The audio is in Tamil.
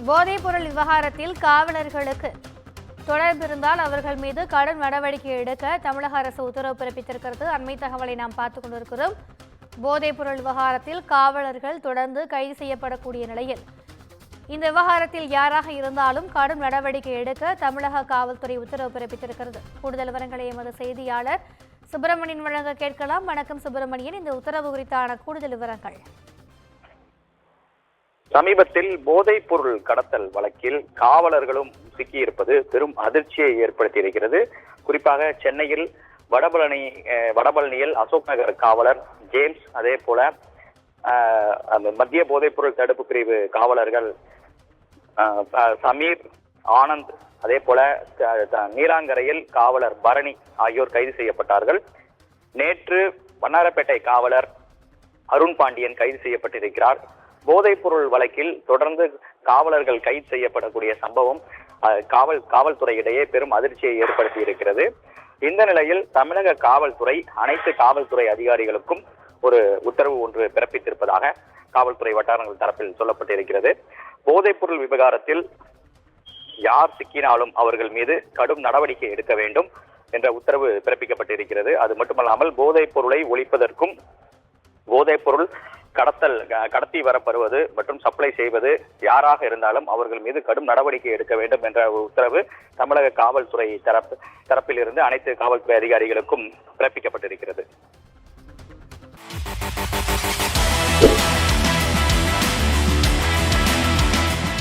போதைப்பொருள் விவகாரத்தில் காவலர்களுக்கு தொடர்பு இருந்தால் அவர்கள் மீது கடும் நடவடிக்கை எடுக்க தமிழக அரசு உத்தரவு பிறப்பித்திருக்கிறது. அண்மை தகவலை நாம் பார்த்துக் கொண்டிருக்கிறோம். போதைப்பொருள் விவகாரத்தில் காவலர்கள் தொடர்ந்து கைது செய்யப்படக்கூடிய நிலையில் இந்த விவகாரத்தில் யாராக இருந்தாலும் கடும் நடவடிக்கை எடுக்க தமிழக காவல்துறை உத்தரவு பிறப்பித்திருக்கிறது. கூடுதல் விவரங்களை எமது செய்தியாளர் சுப்பிரமணியன் வழங்க கேட்கலாம். வணக்கம் சுப்பிரமணியன், இந்த உத்தரவு குறித்தான கூடுதல் விவரங்கள். சமீபத்தில் போதைப் பொருள் கடத்தல் வழக்கில் காவலர்களும் சிக்கியிருப்பது பெரும் அதிர்ச்சியை ஏற்படுத்தியிருக்கிறது. குறிப்பாக சென்னையில் வடபழனியில் அசோக் நகர் காவலர் ஜேம்ஸ், அதே போல அந்த மத்திய போதைப் பொருள் தடுப்பு பிரிவு காவலர்கள் சமீர், ஆனந்த், அதே போல நீலாங்கரையில் காவலர் பரணி ஆகியோர் கைது செய்யப்பட்டார்கள். நேற்று வண்ணாரப்பேட்டை காவலர் அருண் பாண்டியன் கைது செய்யப்பட்டிருக்கிறார். போதைப் பொருள் வழக்கில் தொடர்ந்து காவலர்கள் கைது செய்யப்படக்கூடிய சம்பவம் காவல்துறையிடையே பெரும் அதிர்ச்சியை ஏற்படுத்தி இருக்கிறது. இந்த நிலையில் தமிழக காவல்துறை அனைத்து காவல்துறை அதிகாரிகளுக்கும் ஒரு உத்தரவு ஒன்று பிறப்பித்திருப்பதாக காவல்துறை வட்டாரங்கள் தரப்பில் சொல்லப்பட்டிருக்கிறது. போதைப் பொருள் விவகாரத்தில் யார் சிக்கினாலும் அவர்கள் மீது கடும் நடவடிக்கை எடுக்க வேண்டும் என்ற உத்தரவு பிறப்பிக்கப்பட்டிருக்கிறது. அது மட்டுமல்லாமல் போதைப் பொருளை ஒழிப்பதற்கும் போதைப் பொருள் கடத்தி வரப்படுவது மற்றும் சப்ளை செய்வது யாராக இருந்தாலும் அவர்கள் மீது கடும் நடவடிக்கை எடுக்க வேண்டும் என்ற உத்தரவு தமிழக காவல்துறை தரப்பில் இருந்து அனைத்து காவல்துறை அதிகாரிகளுக்கும் பிறப்பிக்கப்பட்டிருக்கிறது.